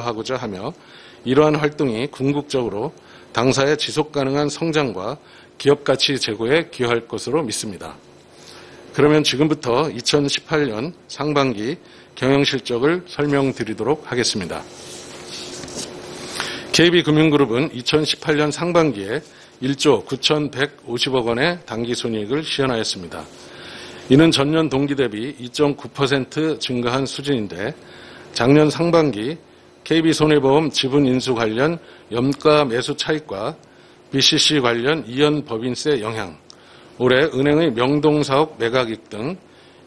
하고자 하며 이러한 활동이 궁극적으로 당사의 지속가능한 성장과 기업가치 제고에 기여할 것으로 믿습니다. 그러면 지금부터 2018년 상반기 경영실적을 설명드리도록 하겠습니다. KB금융그룹은 2018년 상반기에 1조 9,150억 원의 당기순이익을 시현하였습니다. 이는 전년 동기 대비 2.9% 증가한 수준인데 작년 상반기 KB손해보험 지분인수 관련 염가 매수 차익과 BCC 관련 이연 법인세 영향, 올해 은행의 명동사업 매각익 등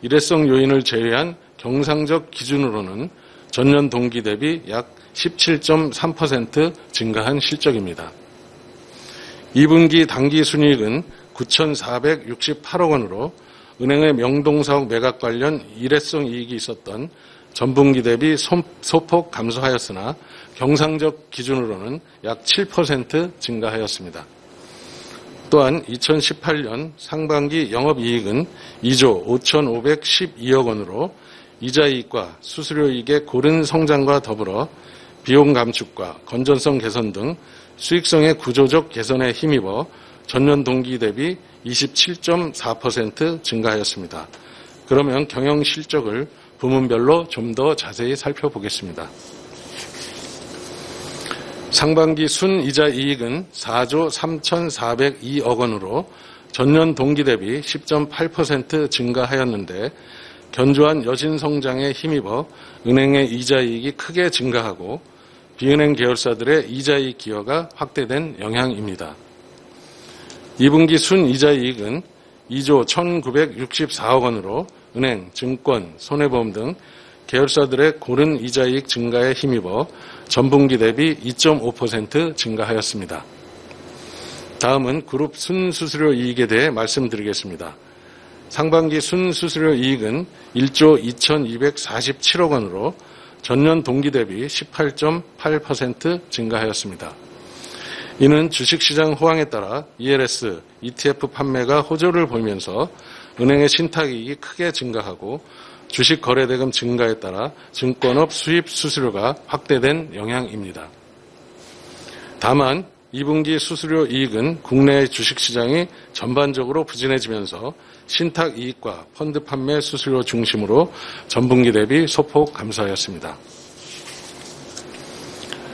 일회성 요인을 제외한 경상적 기준으로는 전년 동기 대비 약 17.3% 증가한 실적입니다. 2분기 당기순이익은 9,468억 원으로 은행의 명동사업 매각 관련 일회성 이익이 있었던 전분기 대비 소폭 감소하였으나 경상적 기준으로는 약 7% 증가하였습니다. 또한 2018년 상반기 영업이익은 2조 5,512억 원으로 이자이익과 수수료이익의 고른 성장과 더불어 비용 감축과 건전성 개선 등 수익성의 구조적 개선에 힘입어 전년 동기 대비 27.4% 증가하였습니다. 그러면 경영 실적을 부문별로 좀 더 자세히 살펴보겠습니다. 상반기 순이자 이익은 4조 3,402억 원으로 전년 동기 대비 10.8% 증가하였는데 견조한 여신 성장에 힘입어 은행의 이자이익이 크게 증가하고 비은행 계열사들의 이자이익 기여가 확대된 영향입니다. 2분기 순이자이익은 2조 1,964억 원으로 은행, 증권, 손해보험 등 계열사들의 고른 이자이익 증가에 힘입어 전분기 대비 2.5% 증가하였습니다. 다음은 그룹 순수수료 이익에 대해 말씀드리겠습니다. 상반기 순수수료 이익은 1조 2,247억 원으로 전년 동기 대비 18.8% 증가하였습니다. 이는 주식시장 호황에 따라 ELS, ETF 판매가 호조를 보이면서 은행의 신탁이익이 크게 증가하고 주식 거래대금 증가에 따라 증권업 수입 수수료가 확대된 영향입니다. 다만 2분기 수수료 이익은 국내의 주식시장이 전반적으로 부진해지면서 신탁이익과 펀드 판매 수수료 중심으로 전분기 대비 소폭 감소하였습니다.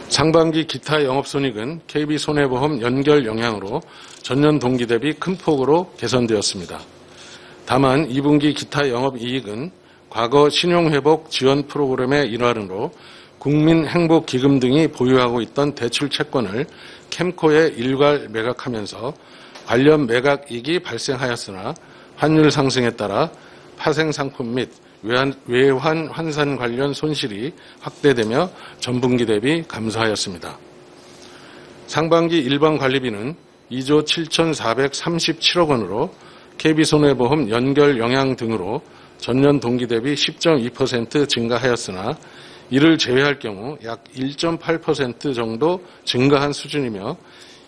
상반기 기타 영업손익은 KB손해보험 연결 영향으로 전년 동기 대비 큰 폭으로 개선되었습니다. 다만 2분기 기타 영업이익은 과거 신용회복 지원 프로그램의 일환으로 국민행복기금 등이 보유하고 있던 대출 채권을 캠코에 일괄 매각하면서 관련 매각이익이 발생하였으나 환율 상승에 따라 파생상품 및 외환 환산 관련 손실이 확대되며 전분기 대비 감소하였습니다. 상반기 일반관리비는 2조 7,437억 원으로 KB손해보험 연결 영향 등으로 전년 동기 대비 10.2% 증가하였으나 이를 제외할 경우 약 1.8% 정도 증가한 수준이며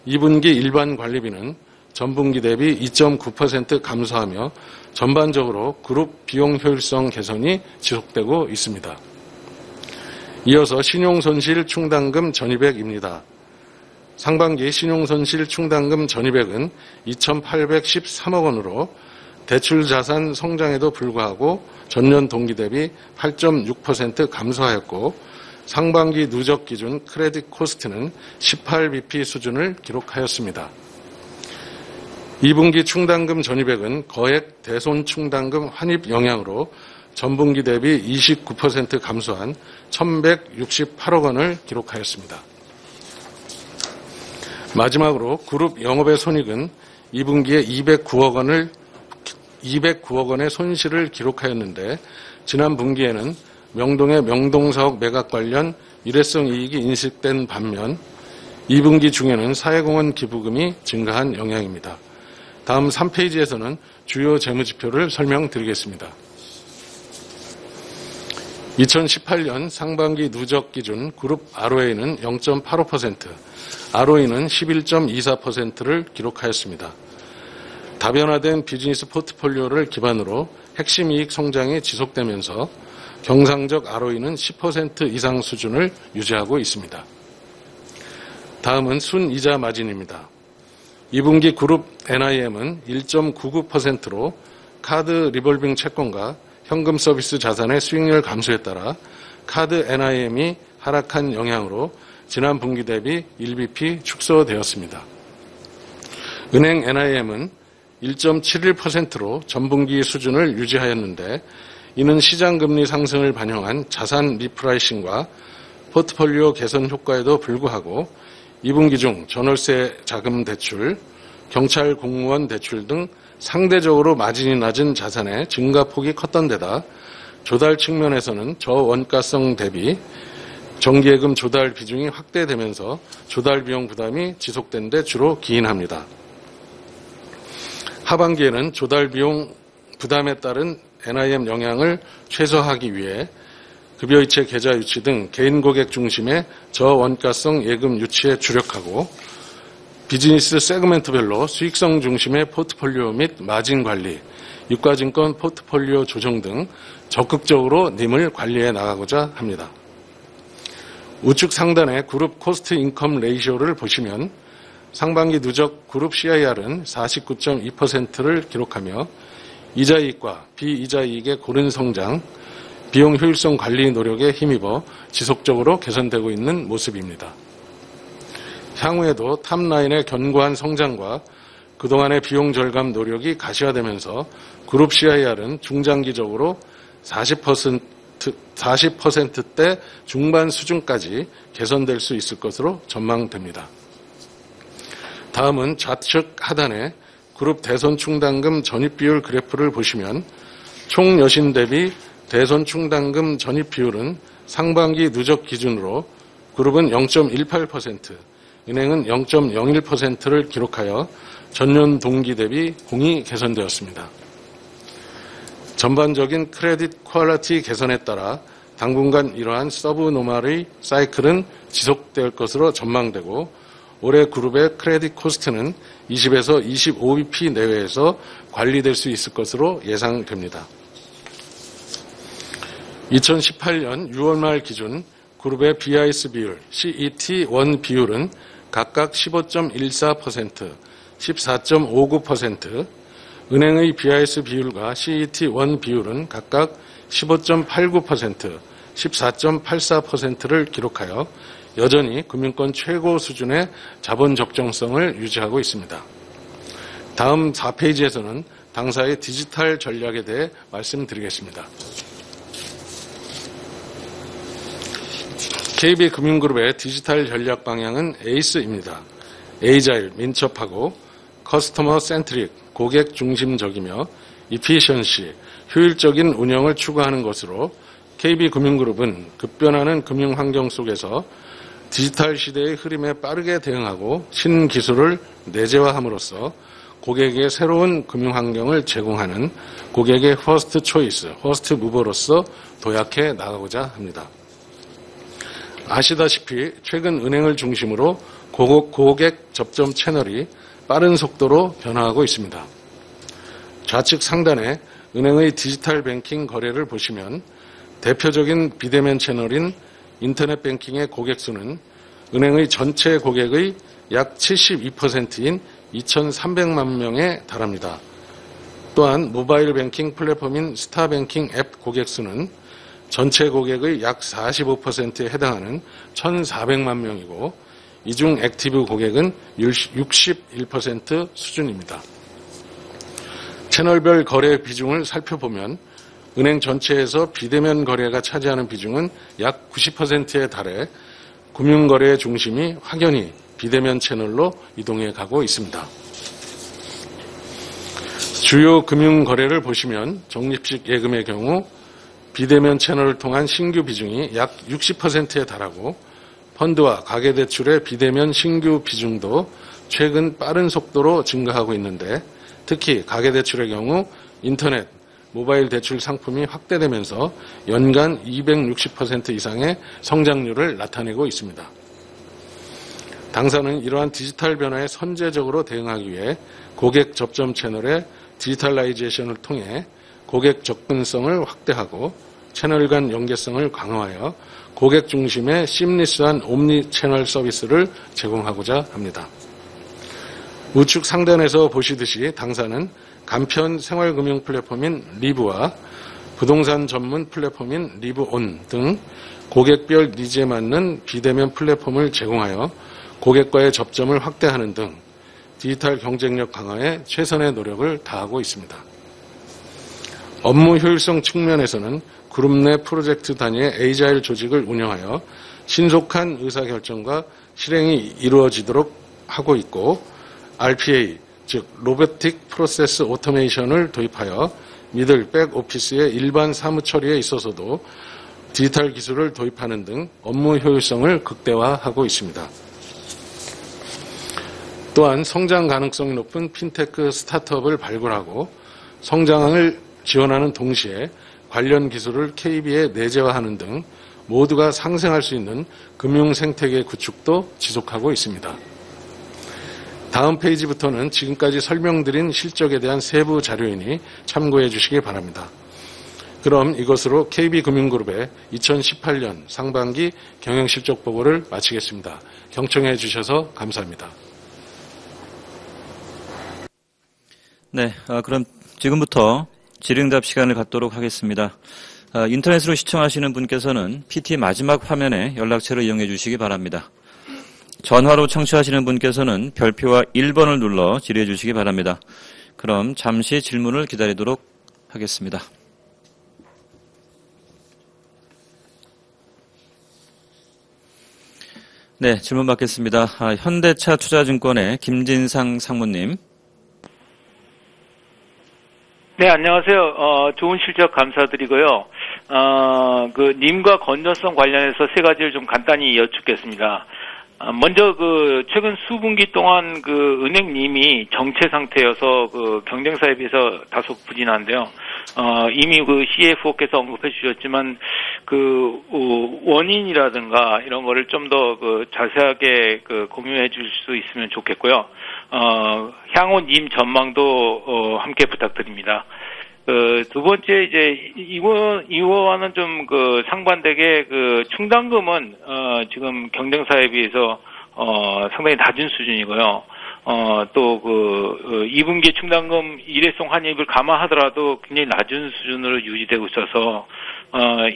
2분기 일반 관리비는 전분기 대비 2.9% 감소하며 전반적으로 그룹 비용 효율성 개선이 지속되고 있습니다. 이어서 신용손실 충당금 전입액입니다. 상반기 신용손실 충당금 전입액은 2,813억 원으로 대출 자산 성장에도 불구하고 전년 동기 대비 8.6% 감소하였고 상반기 누적 기준 크레딧 코스트는 18bp 수준을 기록하였습니다. 2분기 충당금 전입액은 거액 대손 충당금 환입 영향으로 전분기 대비 29% 감소한 1,168억 원을 기록하였습니다. 마지막으로 그룹 영업의 손익은 2분기에 209억 원의 손실을 기록하였는데 지난 분기에는 명동의 명동사업 매각 관련 일회성 이익이 인식된 반면 2분기 중에는 사회공헌 기부금이 증가한 영향입니다. 다음 3페이지에서는 주요 재무지표를 설명드리겠습니다. 2018년 상반기 누적 기준 그룹 ROA는 0.85%, ROE는 11.24%를 기록하였습니다. 다변화된 비즈니스 포트폴리오를 기반으로 핵심 이익 성장이 지속되면서 경상적 ROE는 10% 이상 수준을 유지하고 있습니다. 다음은 순이자 마진입니다. 2분기 그룹 NIM은 1.99%로 카드 리볼빙 채권과 현금 서비스 자산의 수익률 감소에 따라 카드 NIM이 하락한 영향으로 지난 분기 대비 1bp 축소되었습니다. 은행 NIM은 1.71%로 전분기 수준을 유지하였는데 이는 시장금리 상승을 반영한 자산 리프라이싱과 포트폴리오 개선 효과에도 불구하고 2분기 중 전월세 자금 대출, 경찰 공무원 대출 등 상대적으로 마진이 낮은 자산의 증가폭이 컸던 데다 조달 측면에서는 저원가성 대비 정기예금 조달 비중이 확대되면서 조달 비용 부담이 지속된 데 주로 기인합니다. 하반기에는 조달 비용 부담에 따른 NIM 영향을 최소화하기 위해 급여이체 계좌 유치 등 개인 고객 중심의 저원가성 예금 유치에 주력하고 비즈니스 세그멘트별로 수익성 중심의 포트폴리오 및 마진 관리, 유가증권 포트폴리오 조정 등 적극적으로 NIM을 관리해 나가고자 합니다. 우측 상단의 그룹 코스트 인컴 레이쇼를 보시면 상반기 누적 그룹 CIR은 49.2%를 기록하며 이자이익과 비이자이익의 고른 성장, 비용 효율성 관리 노력에 힘입어 지속적으로 개선되고 있는 모습입니다. 향후에도 탑라인의 견고한 성장과 그동안의 비용 절감 노력이 가시화되면서 그룹 CIR은 중장기적으로 40%대 중반 수준까지 개선될 수 있을 것으로 전망됩니다. 다음은 좌측 하단의 그룹 대손 충당금 전입 비율 그래프를 보시면 총 여신 대비 대손 충당금 전입 비율은 상반기 누적 기준으로 그룹은 0.18%, 은행은 0.01%를 기록하여 전년 동기 대비 공히 개선되었습니다. 전반적인 크레딧 퀄리티 개선에 따라 당분간 이러한 서브노멀의 사이클은 지속될 것으로 전망되고 올해 그룹의 크레딧 코스트는 20에서 25bp 내외에서 관리될 수 있을 것으로 예상됩니다. 2018년 6월 말 기준 그룹의 BIS 비율, CET1 비율은 각각 15.14%, 14.59%, 은행의 BIS 비율과 CET1 비율은 각각 15.89%, 14.84%를 기록하여 여전히 금융권 최고 수준의 자본 적정성을 유지하고 있습니다. 다음 4페이지에서는 당사의 디지털 전략에 대해 말씀드리겠습니다. KB금융그룹의 디지털 전략 방향은 에이스입니다. 에이자일, 민첩하고 커스터머 센트릭, 고객 중심적이며 이피션시, 효율적인 운영을 추구하는 것으로 KB금융그룹은 급변하는 금융 환경 속에서 디지털 시대의 흐름에 빠르게 대응하고 신기술을 내재화함으로써 고객에게 새로운 금융 환경을 제공하는 고객의 퍼스트 초이스, 퍼스트 무버로서 도약해 나가고자 합니다. 아시다시피 최근 은행을 중심으로 고객 접점 채널이 빠른 속도로 변화하고 있습니다. 좌측 상단에 은행의 디지털 뱅킹 거래를 보시면 대표적인 비대면 채널인 인터넷 뱅킹의 고객 수는 은행의 전체 고객의 약 72%인 2,300만 명에 달합니다. 또한 모바일 뱅킹 플랫폼인 스타뱅킹 앱 고객 수는 전체 고객의 약 45%에 해당하는 1,400만 명이고 이 중 액티브 고객은 61% 수준입니다. 채널별 거래 비중을 살펴보면 은행 전체에서 비대면 거래가 차지하는 비중은 약 90%에 달해 금융거래의 중심이 확연히 비대면 채널로 이동해 가고 있습니다. 주요 금융거래를 보시면 적립식 예금의 경우 비대면 채널을 통한 신규 비중이 약 60%에 달하고 펀드와 가계대출의 비대면 신규 비중도 최근 빠른 속도로 증가하고 있는데 특히 가계대출의 경우 인터넷, 모바일 대출 상품이 확대되면서 연간 260% 이상의 성장률을 나타내고 있습니다. 당사는 이러한 디지털 변화에 선제적으로 대응하기 위해 고객 접점 채널의 디지털라이제이션을 통해 고객 접근성을 확대하고 채널 간 연계성을 강화하여 고객 중심의 심리스한 옴니 채널 서비스를 제공하고자 합니다. 우측 상단에서 보시듯이 당사는 간편 생활금융 플랫폼인 리브와 부동산 전문 플랫폼인 리브온 등 고객별 니즈에 맞는 비대면 플랫폼을 제공하여 고객과의 접점을 확대하는 등 디지털 경쟁력 강화에 최선의 노력을 다하고 있습니다. 업무 효율성 측면에서는 그룹 내 프로젝트 단위의 에이자일 조직을 운영하여 신속한 의사결정과 실행이 이루어지도록 하고 있고 RPA, 즉 로보틱 프로세스 오토메이션을 도입하여 미들 백 오피스의 일반 사무 처리에 있어서도 디지털 기술을 도입하는 등 업무 효율성을 극대화하고 있습니다. 또한 성장 가능성이 높은 핀테크 스타트업을 발굴하고 성장을 지원하는 동시에 관련 기술을 KB에 내재화하는 등 모두가 상생할 수 있는 금융 생태계 구축도 지속하고 있습니다. 다음 페이지부터는 지금까지 설명드린 실적에 대한 세부 자료이니 참고해 주시기 바랍니다. 그럼 이것으로 KB금융그룹의 2018년 상반기 경영실적 보고를 마치겠습니다. 경청해 주셔서 감사합니다. 네, 그럼 지금부터 질의응답 시간을 갖도록 하겠습니다. 인터넷으로 시청하시는 분께서는 PT 마지막 화면에 연락처를 이용해 주시기 바랍니다. 전화로 청취하시는 분께서는 별표와 1번을 눌러 질의해 주시기 바랍니다. 그럼 잠시 질문을 기다리도록 하겠습니다. 네, 질문 받겠습니다. 현대차 투자증권의 김진상 상무님. 네, 안녕하세요. 좋은 실적 감사드리고요. 님과 건전성 관련해서 세 가지를 좀 간단히 여쭙겠습니다. 먼저 최근 수분기 동안 은행님이 정체 상태여서 경쟁사에 비해서 다소 부진한데요. 이미 CFO께서 언급해 주셨지만 원인이라든가 이런 거를 좀 더 자세하게 공유해 줄 수 있으면 좋겠고요. 향후 님 전망도 함께 부탁드립니다. 두 번째 이제 이거와는 좀 상반되게 충당금은 지금 경쟁사에 비해서 상당히 낮은 수준이고요. 또 2분기 충당금 일회성 환입을 감안하더라도 굉장히 낮은 수준으로 유지되고 있어서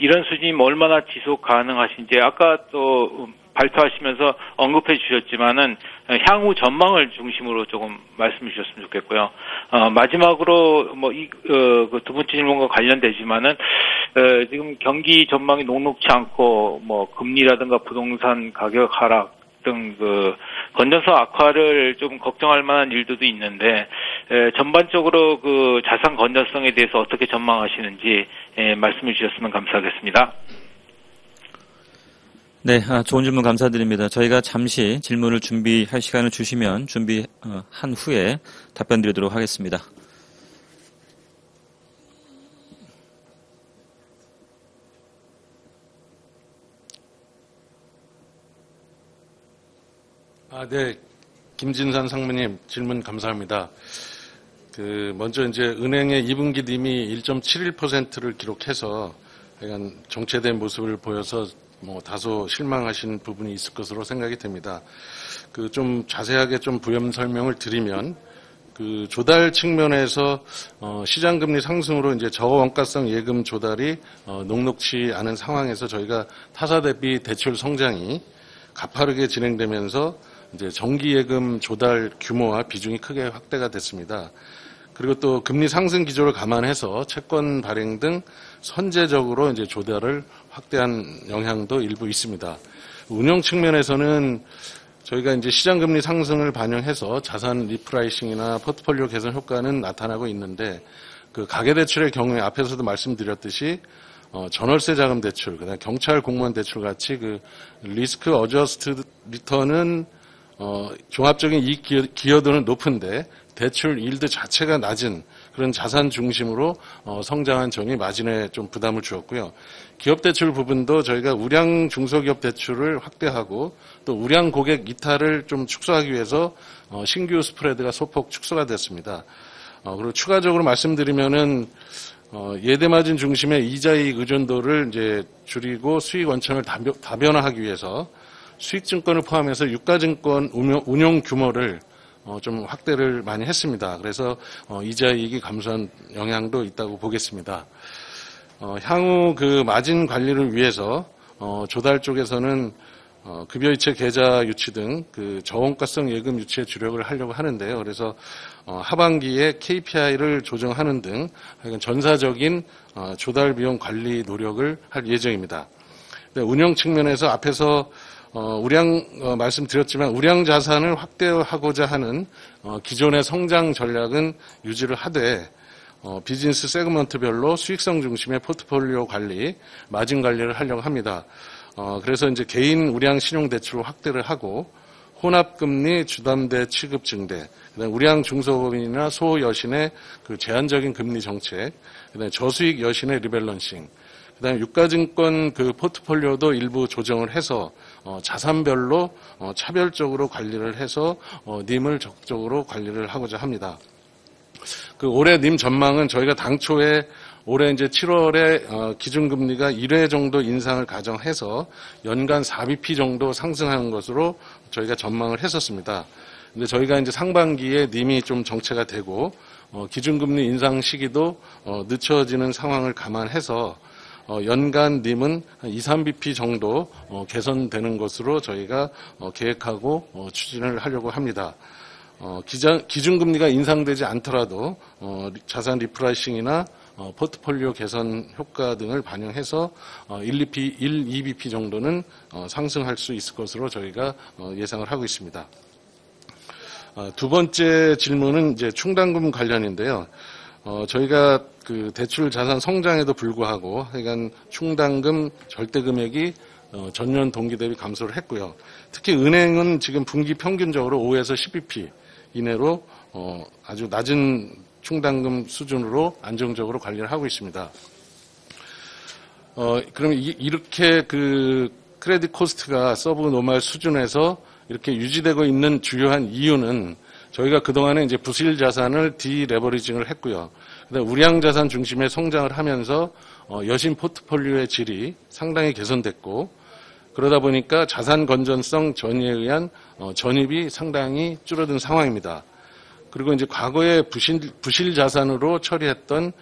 이런 수준이 얼마나 지속 가능하신지 아까 또 발표하시면서 언급해 주셨지만은 향후 전망을 중심으로 조금 말씀해 주셨으면 좋겠고요. 마지막으로 두 번째 질문과 관련되지만은 지금 경기 전망이 녹록치 않고 금리라든가 부동산 가격 하락 등 건전성 악화를 좀 걱정할 만한 일들도 있는데 전반적으로 자산 건전성에 대해서 어떻게 전망하시는지 말씀해 주셨으면 감사하겠습니다. 네, 좋은 질문 감사드립니다. 저희가 잠시 질문을 준비할 시간을 주시면 준비한 후에 답변 드리도록 하겠습니다. 네. 김진산 상무님 질문 감사합니다. 먼저 이제 은행의 2분기 님이 1.71%를 기록해서 약간 정체된 모습을 보여서 다소 실망하신 부분이 있을 것으로 생각이 됩니다. 좀 자세하게 좀 부연 설명을 드리면 조달 측면에서 시장금리 상승으로 이제 저원가성 예금 조달이 녹록치 않은 상황에서 저희가 타사 대비 대출 성장이 가파르게 진행되면서 이제 정기 예금 조달 규모와 비중이 크게 확대가 됐습니다. 그리고 또 금리 상승 기조를 감안해서 채권 발행 등 선제적으로 이제 조달을 확대한 영향도 일부 있습니다. 운영 측면에서는 저희가 이제 시장 금리 상승을 반영해서 자산 리프라이싱이나 포트폴리오 개선 효과는 나타나고 있는데 가계대출의 경우에 앞에서도 말씀드렸듯이 전월세 자금 대출, 그다음 경찰 공무원 대출 같이 리스크 어저스트 리턴은 종합적인 이익 기여도는 높은데 대출 일드 자체가 낮은 그런 자산 중심으로 성장한 점이 마진에 좀 부담을 주었고요. 기업 대출 부분도 저희가 우량 중소기업 대출을 확대하고 또 우량 고객 이탈을 좀 축소하기 위해서 신규 스프레드가 소폭 축소가 됐습니다. 그리고 추가적으로 말씀드리면은 예대마진 중심의 이자이익 의존도를 이제 줄이고 수익 원천을 다변화하기 위해서 수익증권을 포함해서 유가증권 운용 규모를 좀 확대를 많이 했습니다. 그래서 이자이익이 감소한 영향도 있다고 보겠습니다. 향후 그 마진 관리를 위해서 조달 쪽에서는 급여이체 계좌 유치 등 그 저원가성 예금 유치에 주력을 하려고 하는데요. 그래서 하반기에 KPI를 조정하는 등 전사적인 조달 비용 관리 노력을 할 예정입니다. 운영 측면에서 앞에서 말씀드렸지만 우량 자산을 확대하고자 하는 기존의 성장 전략은 유지를 하되 비즈니스 세그먼트별로 수익성 중심의 포트폴리오 관리, 마진 관리를 하려고 합니다. 그래서 이제 개인 우량 신용 대출을 확대를 하고 혼합금리 주담대 취급 증대, 그다음에 우량 중소법인이나 소여신의 그 제한적인 금리 정책, 그다음에 저수익 여신의 리밸런싱, 그다음에 유가증권 그 포트폴리오도 일부 조정을 해서 자산별로 차별적으로 관리를 해서 님을 적극적으로 관리를 하고자 합니다. 그 올해 님 전망은 저희가 당초에 올해 이제 7월에 기준금리가 1회 정도 인상을 가정해서 연간 4bp 정도 상승하는 것으로 저희가 전망을 했었습니다. 근데 저희가 이제 상반기에 님이 좀 정체가 되고 기준금리 인상 시기도 늦춰지는 상황을 감안해서 연간 님은 한 2, 3bp 정도 개선되는 것으로 저희가 계획하고 추진을 하려고 합니다. 기준금리가 인상되지 않더라도 자산 리프라이싱이나 포트폴리오 개선 효과 등을 반영해서 1, 2bp 정도는 상승할 수 있을 것으로 저희가 예상을 하고 있습니다. 두 번째 질문은 이제 충당금 관련인데요. 저희가 그 대출 자산 성장에도 불구하고 하여간 충당금 절대 금액이 전년 동기 대비 감소를 했고요. 특히 은행은 지금 분기 평균적으로 5에서 10bp 이내로 아주 낮은 충당금 수준으로 안정적으로 관리를 하고 있습니다. 그러면 이렇게 그 크레딧 코스트가 서브 노멀 수준에서 이렇게 유지되고 있는 주요한 이유는 저희가 그동안에 이제 부실 자산을 디레버리징을 했고요. 그다음에 우량 자산 중심의 성장을 하면서 여신 포트폴리오의 질이 상당히 개선됐고 그러다 보니까 자산 건전성 전이에 의한 전입이 상당히 줄어든 상황입니다. 그리고 이제 과거에 부실 자산으로 처리했던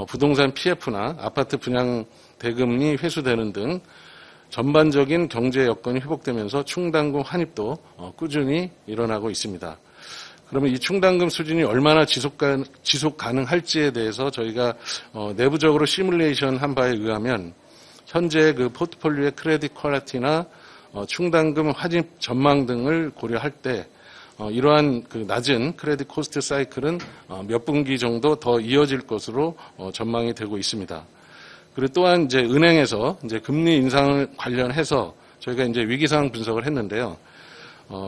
부동산 PF나 아파트 분양 대금이 회수되는 등 전반적인 경제 여건이 회복되면서 충당금 환입도 꾸준히 일어나고 있습니다. 그러면 이 충당금 수준이 얼마나 지속 가능할지에 대해서 저희가 내부적으로 시뮬레이션 한 바에 의하면 현재 그 포트폴리오의 크레딧 퀄리티나 충당금 환입 전망 등을 고려할 때 이러한 그 낮은 크레딧 코스트 사이클은 몇 분기 정도 더 이어질 것으로 전망이 되고 있습니다. 그리고 또한 이제 은행에서 이제 금리 인상을 관련해서 저희가 이제 위기상황 분석을 했는데요.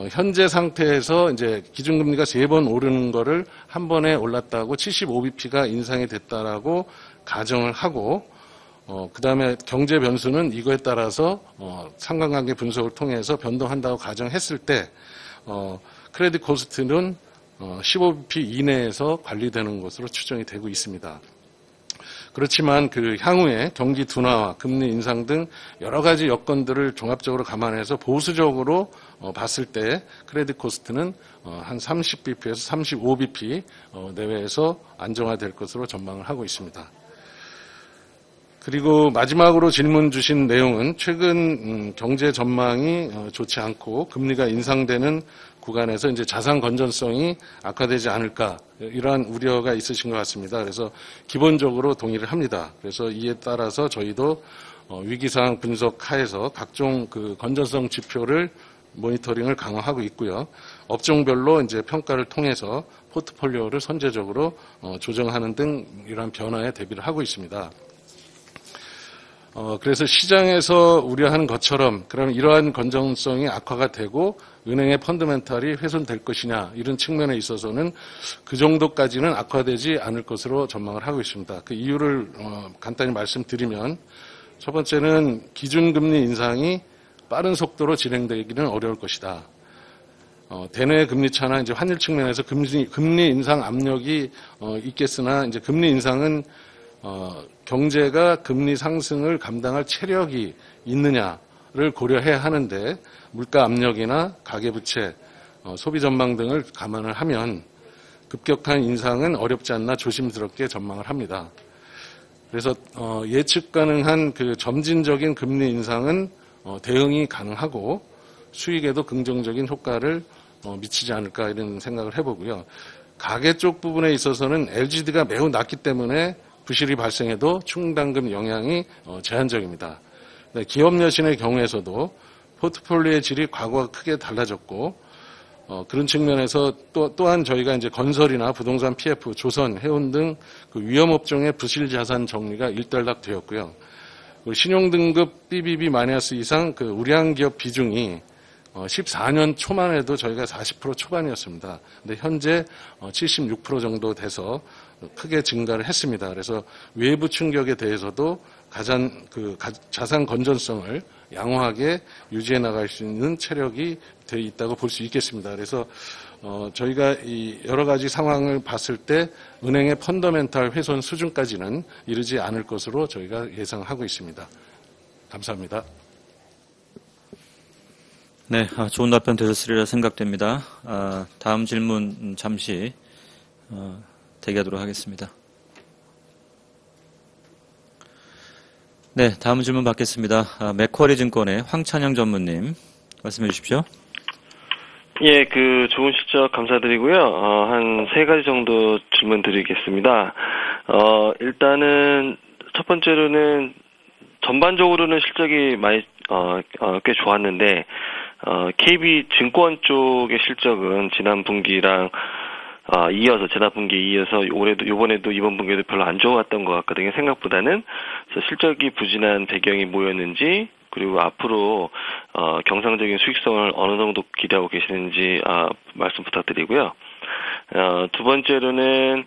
현재 상태에서 이제 기준금리가 3번 오르는 거를 한 번에 올랐다고 75bp가 인상이 됐다라고 가정을 하고 그 다음에 경제 변수는 이거에 따라서 상관관계 분석을 통해서 변동한다고 가정했을 때 크레딧 코스트는 15bp 이내에서 관리되는 것으로 추정이 되고 있습니다. 그렇지만 그 향후에 경기 둔화와 금리 인상 등 여러 가지 여건들을 종합적으로 감안해서 보수적으로 봤을 때 크레딧 코스트는 한 30bp에서 35bp 내외에서 안정화될 것으로 전망을 하고 있습니다. 그리고 마지막으로 질문 주신 내용은 최근 경제 전망이 좋지 않고 금리가 인상되는 구간에서 이제 자산 건전성이 악화되지 않을까 이러한 우려가 있으신 것 같습니다. 그래서 기본적으로 동의를 합니다. 그래서 이에 따라서 저희도 위기상황 분석 하에서 각종 그 건전성 지표를 모니터링을 강화하고 있고요. 업종별로 이제 평가를 통해서 포트폴리오를 선제적으로 조정하는 등 이러한 변화에 대비를 하고 있습니다. 그래서 시장에서 우려하는 것처럼 그러면 이러한 건전성이 악화가 되고 은행의 펀더멘탈이 훼손될 것이냐 이런 측면에 있어서는 그 정도까지는 악화되지 않을 것으로 전망을 하고 있습니다. 그 이유를 간단히 말씀드리면 첫 번째는 기준금리 인상이 빠른 속도로 진행되기는 어려울 것이다. 대내 금리 차나 이제 환율 측면에서 금리 인상 압력이 있겠으나 이제 금리 인상은 경제가 금리 상승을 감당할 체력이 있느냐를 고려해야 하는데 물가 압력이나 가계부채, 소비 전망 등을 감안을 하면 급격한 인상은 어렵지 않나 조심스럽게 전망을 합니다. 그래서 예측 가능한 그 점진적인 금리 인상은 대응이 가능하고 수익에도 긍정적인 효과를 미치지 않을까 이런 생각을 해보고요. 가계 쪽 부분에 있어서는 LGD가 매우 낮기 때문에 부실이 발생해도 충당금 영향이 제한적입니다. 기업 여신의 경우에서도 포트폴리오의 질이 과거와 크게 달라졌고 그런 측면에서 또한 저희가 이제 건설이나 부동산 PF, 조선, 해운 등 그 위험업종의 부실 자산 정리가 일단락 되었고요. 신용등급 BBB- 이상 그 우량 기업 비중이 14년 초만 해도 저희가 40% 초반이었습니다. 근데 현재 76% 정도 돼서 크게 증가를 했습니다. 그래서 외부 충격에 대해서도 자산 건전성을 양호하게 유지해 나갈 수 있는 체력이 되어 있다고 볼 수 있겠습니다. 그래서 저희가 이 여러 가지 상황을 봤을 때 은행의 펀더멘탈 훼손 수준까지는 이르지 않을 것으로 저희가 예상하고 있습니다. 감사합니다. 네, 좋은 답변 되셨으리라 생각됩니다. 다음 질문 잠시 대기하도록 하겠습니다. 네, 다음 질문 받겠습니다. 맥쿼리 증권의 황찬영 전무님 말씀해 주십시오. 예, 좋은 실적 감사드리고요. 한 3가지 정도 질문 드리겠습니다. 일단은 첫 번째로는 전반적으로는 실적이 많이 꽤 좋았는데 KB 증권 쪽의 실적은 지난 분기랑 지난 분기에 이어서 요번에도 이번 분기에도 별로 안 좋았던 것 같거든요. 생각보다는. 그래서 실적이 부진한 배경이 뭐였는지, 그리고 앞으로 경상적인 수익성을 어느 정도 기대하고 계시는지 말씀 부탁드리고요. 두 번째로는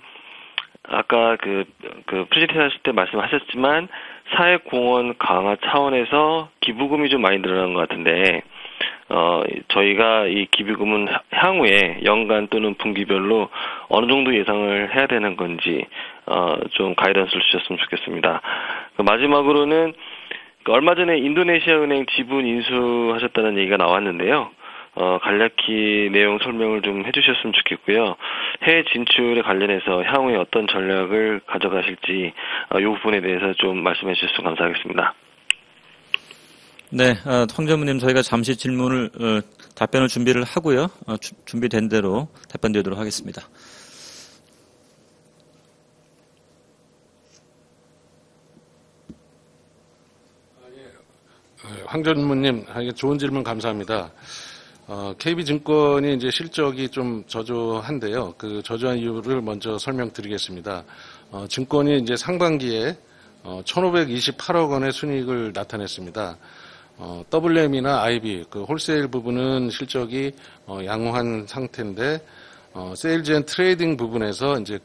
아까 프레젠테이션 하실 때 말씀하셨지만 사회공헌 강화 차원에서 기부금이 좀 많이 늘어난 것 같은데 저희가 이 기부금은 향후에 연간 또는 분기별로 어느 정도 예상을 해야 되는 건지 좀 가이던스를 주셨으면 좋겠습니다. 마지막으로는 얼마 전에 인도네시아 은행 지분 인수하셨다는 얘기가 나왔는데요. 간략히 내용 설명을 좀 해주셨으면 좋겠고요. 해외 진출에 관련해서 향후에 어떤 전략을 가져가실지 이 부분에 대해서 좀 말씀해 주셨으면 감사하겠습니다. 네, 황 전무님 저희가 잠시 답변을 준비를 하고요. 준비된 대로 답변드리도록 하겠습니다. 황 전무님, 좋은 질문 감사합니다. KB증권이 이제 실적이 좀 저조한데요. 그 저조한 이유를 먼저 설명드리겠습니다. 증권이 이제 상반기에 1,528억 원의 순이익을 나타냈습니다. WM이나 IB, 홀세일 부분은 실적이 양호한 상태인데, 세일즈 앤 트레이딩 부분에서 이제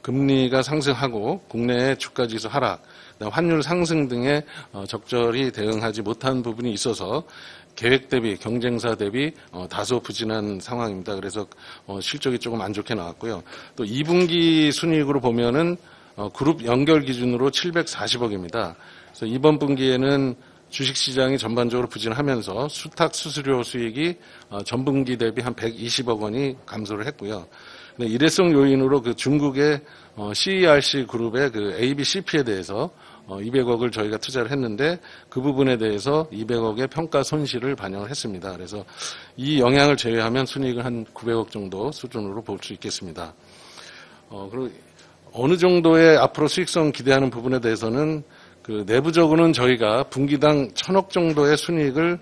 금리가 상승하고 국내의 주가지수 하락, 환율 상승 등에 적절히 대응하지 못한 부분이 있어서 계획 대비, 경쟁사 대비 다소 부진한 상황입니다. 그래서 실적이 조금 안 좋게 나왔고요. 또 2분기 순이익으로 보면은 그룹 연결 기준으로 740억입니다. 그래서 이번 분기에는 주식시장이 전반적으로 부진하면서 수탁 수수료 수익이 전분기 대비 한 120억 원이 감소를 했고요. 일회성 요인으로 중국의 CERC 그룹의 ABCP에 대해서 200억을 저희가 투자를 했는데 그 부분에 대해서 200억의 평가 손실을 반영을 했습니다. 그래서 이 영향을 제외하면 순이익은 한 900억 정도 수준으로 볼 수 있겠습니다. 그리고 어느 정도의 앞으로 수익성 기대하는 부분에 대해서는 내부적으로는 저희가 분기당 1,000억 정도의 순이익을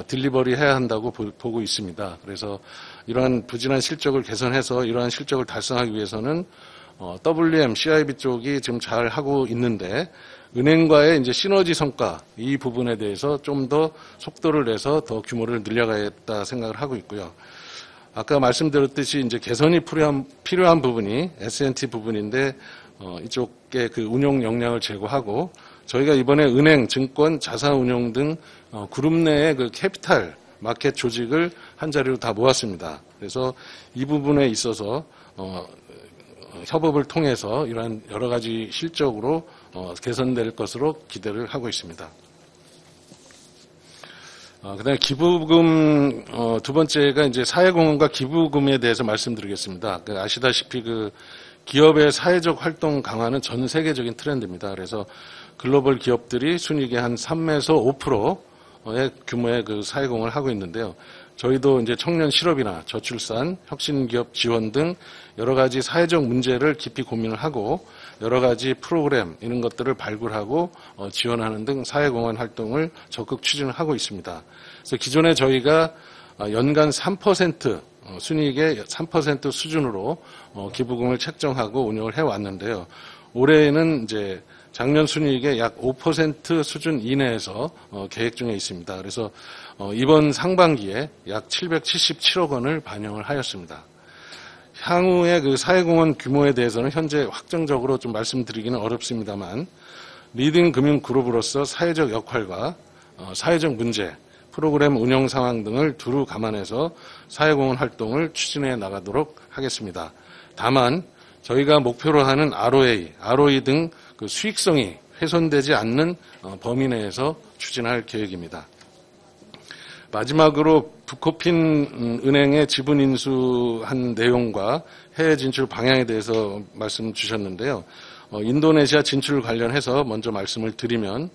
딜리버리 해야 한다고 보고 있습니다. 그래서 이러한 부진한 실적을 개선해서 이러한 실적을 달성하기 위해서는 WM, CIB 쪽이 지금 잘 하고 있는데 은행과의 이제 시너지 성과 이 부분에 대해서 좀 더 속도를 내서 더 규모를 늘려가야겠다 생각을 하고 있고요. 아까 말씀드렸듯이 이제 개선이 필요한 부분이 S&T 부분인데 이쪽에 운용 역량을 제고하고 저희가 이번에 은행, 증권, 자산운용 등 그룹 내의 캐피탈 마켓 조직을 한 자리로 다 모았습니다. 그래서 이 부분에 있어서 협업을 통해서 이러한 여러 가지 실적으로 개선될 것으로 기대를 하고 있습니다. 그다음에 기부금 두 번째가 이제 사회공헌과 기부금에 대해서 말씀드리겠습니다. 아시다시피 기업의 사회적 활동 강화는 전 세계적인 트렌드입니다. 그래서 글로벌 기업들이 순이익의 한 3에서 5%의 규모의 사회공헌을 하고 있는데요. 저희도 이제 청년 실업이나 저출산, 혁신기업 지원 등 여러 가지 사회적 문제를 깊이 고민을 하고 여러 가지 프로그램 이런 것들을 발굴하고 지원하는 등 사회공헌 활동을 적극 추진을 하고 있습니다. 그래서 기존에 저희가 연간 3% 순이익의 3% 수준으로 기부금을 책정하고 운영을 해왔는데요. 올해에는 이제 작년 순이익의 약 5% 수준 이내에서 계획 중에 있습니다. 그래서 이번 상반기에 약 777억 원을 반영을 하였습니다. 향후의 사회공헌 규모에 대해서는 현재 확정적으로 좀 말씀드리기는 어렵습니다만 리딩 금융그룹으로서 사회적 역할과 사회적 문제, 프로그램 운영 상황 등을 두루 감안해서 사회공헌 활동을 추진해 나가도록 하겠습니다. 다만 저희가 목표로 하는 ROE 등 수익성이 훼손되지 않는 범위 내에서 추진할 계획입니다. 마지막으로 북코핀 은행의 지분 인수한 내용과 해외 진출 방향에 대해서 말씀 주셨는데요. 인도네시아 진출 관련해서 먼저 말씀을 드리면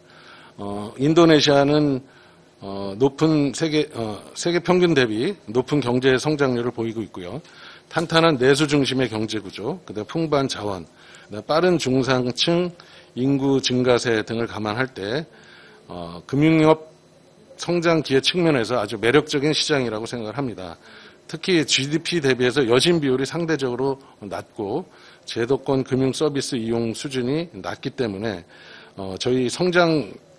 인도네시아는 높은 세계 평균 대비 높은 경제 성장률을 보이고 있고요. 탄탄한 내수 중심의 경제 구조, 그다음 풍부한 자원, 그다음 빠른 중상층 인구 증가세 등을 감안할 때 금융업 성장 기회 측면에서 아주 매력적인 시장이라고 생각을 합니다. 특히 GDP 대비해서 여진 비율이 상대적으로 낮고 제도권 금융 서비스 이용 수준이 낮기 때문에 저희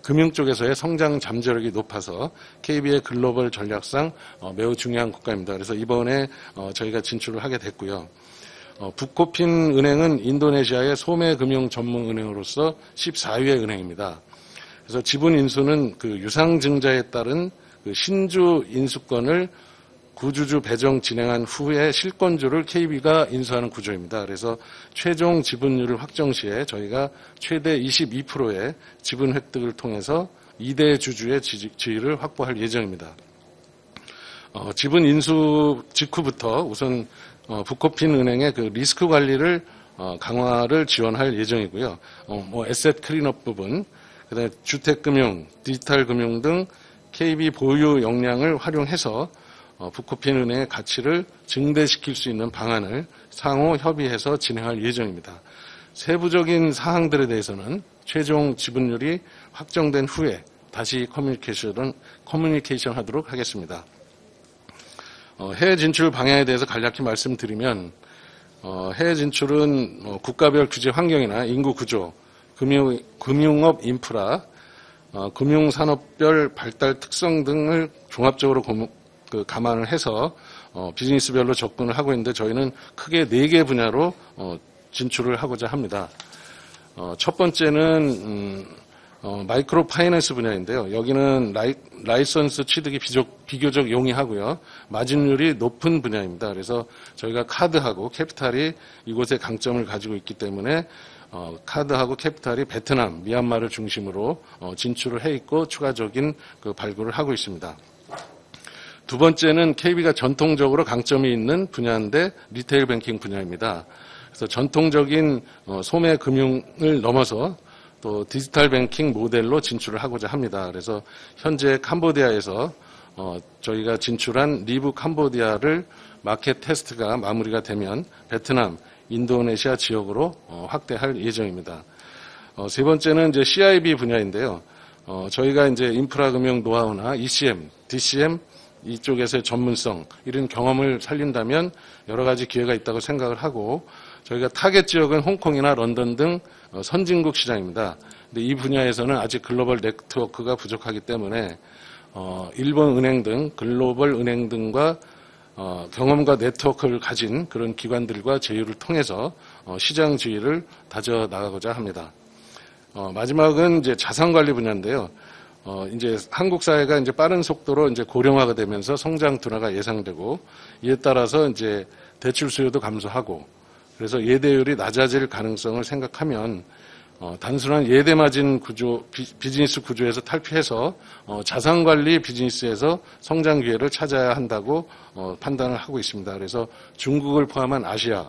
금융 쪽에서의 성장 잠재력이 높아서 KB의 글로벌 전략상 매우 중요한 국가입니다. 그래서 이번에 저희가 진출을 하게 됐고요. 북코핀 은행은 인도네시아의 소매 금융 전문 은행으로서 14위의 은행입니다. 그래서 지분 인수는 유상증자에 따른 신주 인수권을 구주주 배정 진행한 후에 실권주를 KB가 인수하는 구조입니다. 그래서 최종 지분율을 확정 시에 저희가 최대 22%의 지분 획득을 통해서 2대 주주의 지위를 확보할 예정입니다. 지분 인수 직후부터 우선 북코핀 은행의 리스크 관리를 강화를 지원할 예정이고요. 에셋 클린업 부분, 그다음에 주택금융, 디지털금융 등 KB 보유 역량을 활용해서 북코핀 은행의 가치를 증대시킬 수 있는 방안을 상호 협의해서 진행할 예정입니다. 세부적인 사항들에 대해서는 최종 지분율이 확정된 후에 다시 커뮤니케이션 하도록 하겠습니다. 해외 진출 방향에 대해서 간략히 말씀드리면 해외 진출은 국가별 규제 환경이나 인구 구조, 금융업 인프라, 금융산업별 발달 특성 등을 종합적으로 감안을 해서 비즈니스별로 접근을 하고 있는데 저희는 크게 4개 분야로 진출을 하고자 합니다. 첫 번째는 마이크로 파이낸스 분야인데요. 여기는 라이선스 취득이 비교적 용이하고요. 마진율이 높은 분야입니다. 그래서 저희가 카드하고 캐피탈이 이곳에 강점을 가지고 있기 때문에 카드하고 캐피탈이 베트남, 미얀마를 중심으로 진출을 해 있고 추가적인 발굴을 하고 있습니다. 두 번째는 KB가 전통적으로 강점이 있는 분야인데 리테일 뱅킹 분야입니다. 그래서 전통적인 소매 금융을 넘어서 또 디지털 뱅킹 모델로 진출을 하고자 합니다. 그래서 현재 캄보디아에서 저희가 진출한 리브 캄보디아를 마켓 테스트가 마무리가 되면 베트남, 인도네시아 지역으로 확대할 예정입니다. 세 번째는 이제 CIB 분야인데요. 저희가 이제 인프라 금융 노하우나 ECM, DCM 이쪽에서의 전문성 이런 경험을 살린다면 여러 가지 기회가 있다고 생각을 하고 저희가 타겟 지역은 홍콩이나 런던 등 선진국 시장입니다. 근데 이 분야에서는 아직 글로벌 네트워크가 부족하기 때문에 일본 은행 등 글로벌 은행 등과 경험과 네트워크를 가진 그런 기관들과 제휴를 통해서 시장 지위를 다져 나가고자 합니다. 마지막은 이제 자산관리 분야인데요. 이제 한국 사회가 이제 빠른 속도로 이제 고령화가 되면서 성장 둔화가 예상되고 이에 따라서 이제 대출 수요도 감소하고 그래서 예대율이 낮아질 가능성을 생각하면 단순한 예대마진 구조, 비즈니스 구조에서 탈피해서 자산관리 비즈니스에서 성장 기회를 찾아야 한다고 판단을 하고 있습니다. 그래서 중국을 포함한 아시아,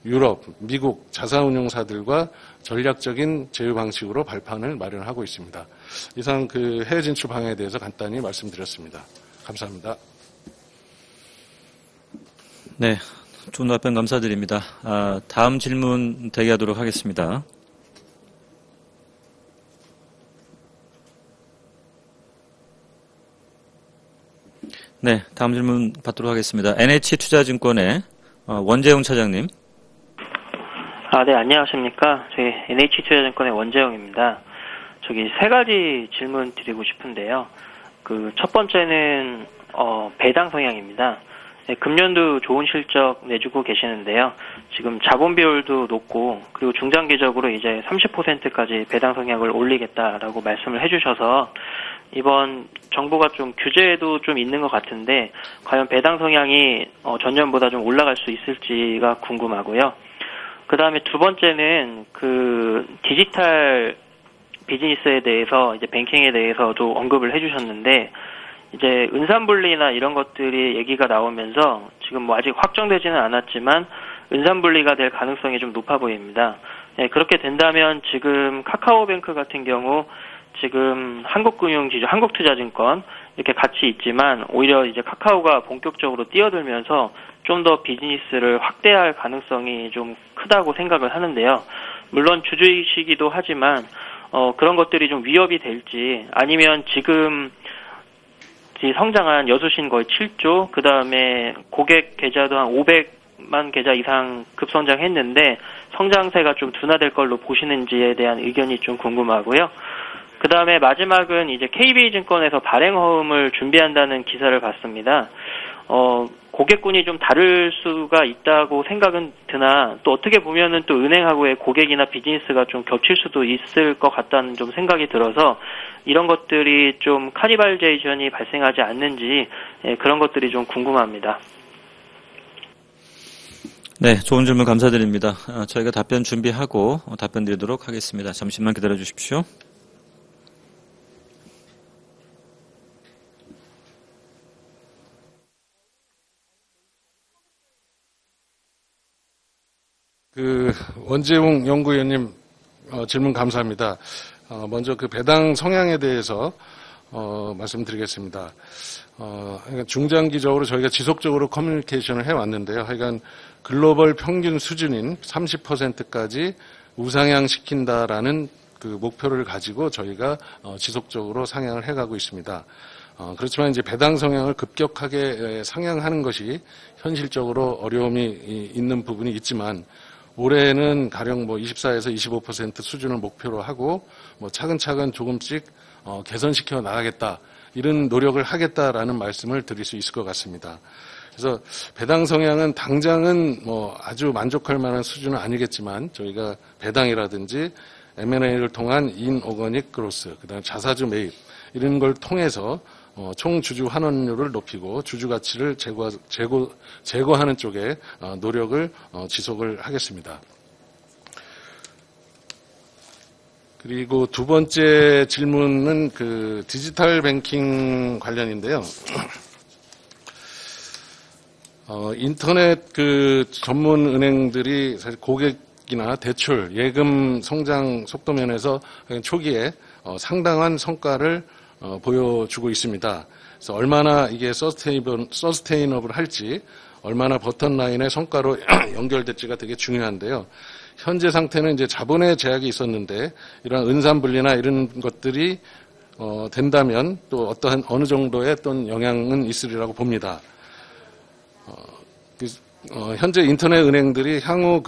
유럽, 미국 자산운용사들과 전략적인 제휴 방식으로 발판을 마련하고 있습니다. 이상 그 해외 진출 방향에 대해서 간단히 말씀드렸습니다. 감사합니다. 네, 좋은 답변 감사드립니다. 다음 질문 대기하도록 하겠습니다. 네, 다음 질문 받도록 하겠습니다. NH투자증권의 원재용 차장님. 네, 안녕하십니까. 저희 NH투자증권의 원재용입니다. 저기 세 가지 질문 드리고 싶은데요. 첫 번째는 배당 성향입니다. 네, 금년도 좋은 실적 내주고 계시는데요. 지금 자본 비율도 높고 그리고 중장기적으로 이제 30%까지 배당 성향을 올리겠다라고 말씀을 해주셔서 이번 정부가 좀 규제도 좀 있는 것 같은데 과연 배당 성향이 전년보다 좀 올라갈 수 있을지가 궁금하고요. 그 다음에 두 번째는 디지털 비즈니스에 대해서 이제 뱅킹에 대해서도 언급을 해주셨는데 이제 은산분리나 이런 것들이 얘기가 나오면서 지금 뭐 아직 확정되지는 않았지만 은산분리가 될 가능성이 좀 높아 보입니다. 네, 그렇게 된다면 지금 카카오뱅크 같은 경우 지금 한국금융지주, 한국투자증권 이렇게 같이 있지만 오히려 이제 카카오가 본격적으로 뛰어들면서 좀 더 비즈니스를 확대할 가능성이 좀 크다고 생각을 하는데요. 물론 주주이시기도 하지만 그런 것들이 좀 위협이 될지 아니면 지금 성장한 여수신 거의 7조, 그 다음에 고객 계좌도 한 500만 계좌 이상 급성장했는데 성장세가 좀 둔화될 걸로 보시는지에 대한 의견이 좀 궁금하고요. 그 다음에 마지막은 이제 KB증권에서 발행허음을 준비한다는 기사를 봤습니다. 고객군이 좀 다를 수가 있다고 생각은 드나 또 어떻게 보면은 또 은행하고의 고객이나 비즈니스가 좀 겹칠 수도 있을 것 같다는 좀 생각이 들어서 이런 것들이 좀 카니발제이션이 발생하지 않는지 그런 것들이 좀 궁금합니다. 네, 좋은 질문 감사드립니다. 저희가 답변 준비하고 답변 드리도록 하겠습니다. 잠시만 기다려 주십시오. 원재용 연구위원님 질문 감사합니다. 먼저 배당 성향에 대해서 말씀드리겠습니다. 그러니까 중장기적으로 저희가 지속적으로 커뮤니케이션을 해왔는데요. 하여간 글로벌 평균 수준인 30%까지 우상향 시킨다라는 목표를 가지고 저희가 지속적으로 상향을 해가고 있습니다. 그렇지만 이제 배당 성향을 급격하게 상향하는 것이 현실적으로 어려움이 있는 부분이 있지만 올해는 가령 24에서 25% 수준을 목표로 하고 차근차근 조금씩 개선시켜 나가겠다 이런 노력을 하겠다라는 말씀을 드릴 수 있을 것 같습니다. 그래서 배당 성향은 당장은 아주 만족할 만한 수준은 아니겠지만 저희가 배당이라든지 M&A를 통한 인오거닉 그로스, 그다음 자사주 매입 이런 걸 통해서 총 주주 환원율을 높이고 주주 가치를 제고하는 쪽에 노력을 지속을 하겠습니다. 그리고 두 번째 질문은 디지털 뱅킹 관련인데요. 인터넷 전문 은행들이 사실 고객이나 대출, 예금 성장 속도 면에서 초기에 상당한 성과를 보여주고 있습니다. 그래서 얼마나 이게 서스테이너블 할지, 얼마나 버텀라인의 성과로 연결될지가 되게 중요한데요. 현재 상태는 이제 자본의 제약이 있었는데 이러한 은산분리나 이런 것들이 된다면 또 어느 정도의 어떤 영향은 있으리라고 봅니다. 현재 인터넷 은행들이 향후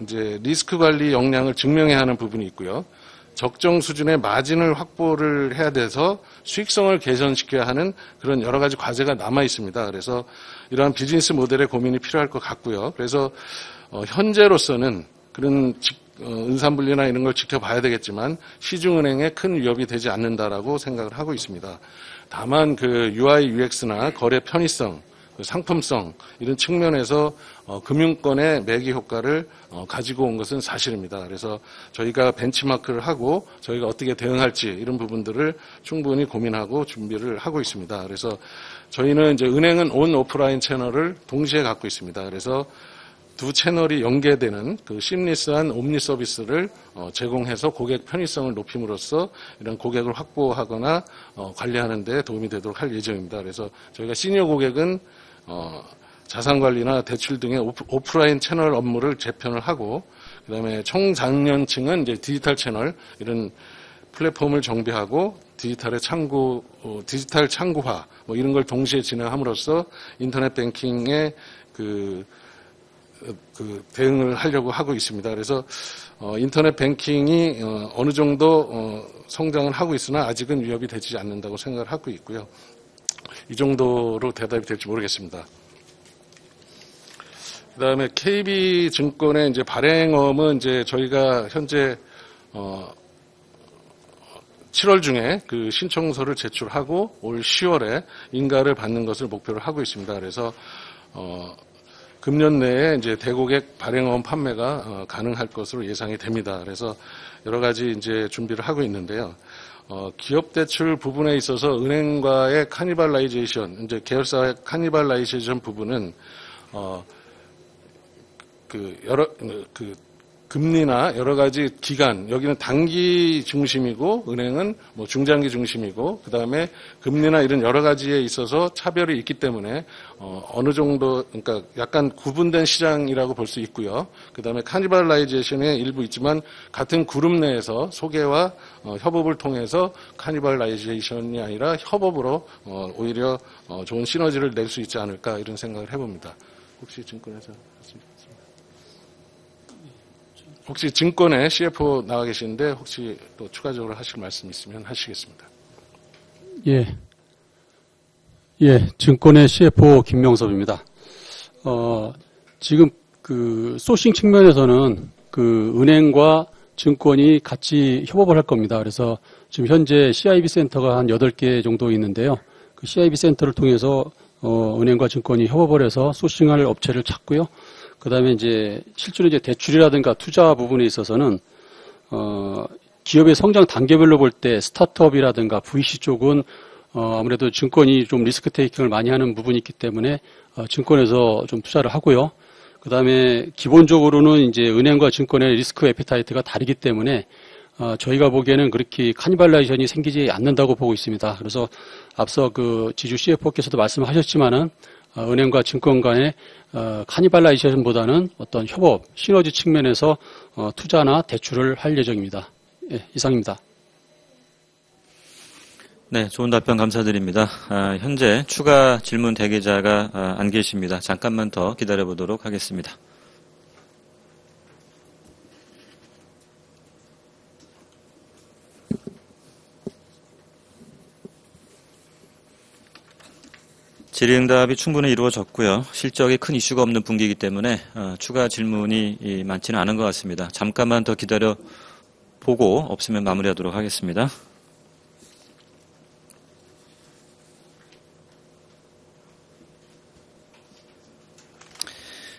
이제 리스크 관리 역량을 증명해야 하는 부분이 있고요. 적정 수준의 마진을 확보를 해야 돼서 수익성을 개선시켜야 하는 그런 여러 가지 과제가 남아 있습니다. 그래서 이러한 비즈니스 모델의 고민이 필요할 것 같고요. 그래서 현재로서는 그런 은산분리나 이런 걸 지켜봐야 되겠지만 시중은행에 큰 위협이 되지 않는다라고 생각을 하고 있습니다. 다만 UI, UX나 거래 편의성, 그 상품성 이런 측면에서 금융권의 매기 효과를 가지고 온 것은 사실입니다. 그래서 저희가 벤치마크를 하고 저희가 어떻게 대응할지 이런 부분들을 충분히 고민하고 준비를 하고 있습니다. 그래서 저희는 이제 은행은 온 오프라인 채널을 동시에 갖고 있습니다. 그래서 두 채널이 연계되는 그 심리스한 옴니 서비스를 제공해서 고객 편의성을 높임으로써 이런 고객을 확보하거나 관리하는 데 도움이 되도록 할 예정입니다. 그래서 저희가 시니어 고객은 자산관리나 대출 등의 오프라인 채널 업무를 재편을 하고, 그다음에 청장년층은 이제 디지털 채널 이런 플랫폼을 정비하고 디지털 창구화 뭐 이런 걸 동시에 진행함으로써 인터넷 뱅킹의 그 대응을 하려고 하고 있습니다. 그래서 인터넷 뱅킹이 어느 정도 성장을 하고 있으나 아직은 위협이 되지 않는다고 생각을 하고 있고요. 이 정도로 대답이 될지 모르겠습니다. 그다음에 KB증권의 이제 발행엄은 이제 저희가 현재 7월 중에 그 신청서를 제출하고 올 10월에 인가를 받는 것을 목표로 하고 있습니다. 그래서 금년 내에 이제 대고객 발행어음 판매가 가능할 것으로 예상이 됩니다. 그래서 여러 가지 이제 준비를 하고 있는데요. 기업 대출 부분에 있어서 은행과의 카니발라이제이션, 이제 계열사의 카니발라이제이션 부분은 금리나 여러 가지 기간, 여기는 단기 중심이고 은행은 뭐 중장기 중심이고, 그다음에 금리나 이런 여러 가지에 있어서 차별이 있기 때문에 어느 정도, 그러니까 약간 구분된 시장이라고 볼 수 있고요. 그다음에 카니발라이제이션에 일부 있지만 같은 그룹 내에서 소개와 협업을 통해서 카니발라이제이션이 아니라 협업으로 오히려 좋은 시너지를 낼 수 있지 않을까 이런 생각을 해봅니다. 혹시 증권회사 혹시 증권에 CFO 나와 계시는데 혹시 또 추가적으로 하실 말씀 있으면 하시겠습니다. 예, 증권의 CFO 김명섭입니다. 지금 그 소싱 측면에서는 그 은행과 증권이 같이 협업을 할 겁니다. 그래서 지금 현재 CIB 센터가 한 8개 정도 있는데요. 그 CIB 센터를 통해서 은행과 증권이 협업을 해서 소싱할 업체를 찾고요. 그 다음에 이제 실제로 이제 대출이라든가 투자 부분에 있어서는 기업의 성장 단계별로 볼 때 스타트업이라든가 VC 쪽은 아무래도 증권이 좀 리스크 테이킹을 많이 하는 부분이 있기 때문에 증권에서 좀 투자를 하고요. 그 다음에 기본적으로는 이제 은행과 증권의 리스크 에피타이트가 다르기 때문에 저희가 보기에는 그렇게 카니발라이션이 생기지 않는다고 보고 있습니다. 그래서 앞서 그 지주 CFO께서도 말씀하셨지만은 은행과 증권 간의 카니발라이제이션보다는 어떤 협업, 시너지 측면에서 투자나 대출을 할 예정입니다. 예, 이상입니다. 네, 좋은 답변 감사드립니다. 현재 추가 질문 대기자가 안 계십니다. 잠깐만 더 기다려보도록 하겠습니다. 질의응답이 충분히 이루어졌고요. 실적이 큰 이슈가 없는 분기이기 때문에 추가 질문이 많지는 않은 것 같습니다. 잠깐만 더 기다려보고 없으면 마무리하도록 하겠습니다.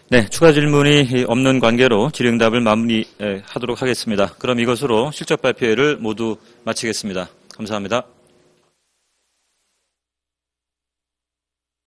네, 추가 질문이 없는 관계로 질의응답을 마무리하도록 하겠습니다. 그럼 이것으로 실적 발표회를 모두 마치겠습니다. 감사합니다.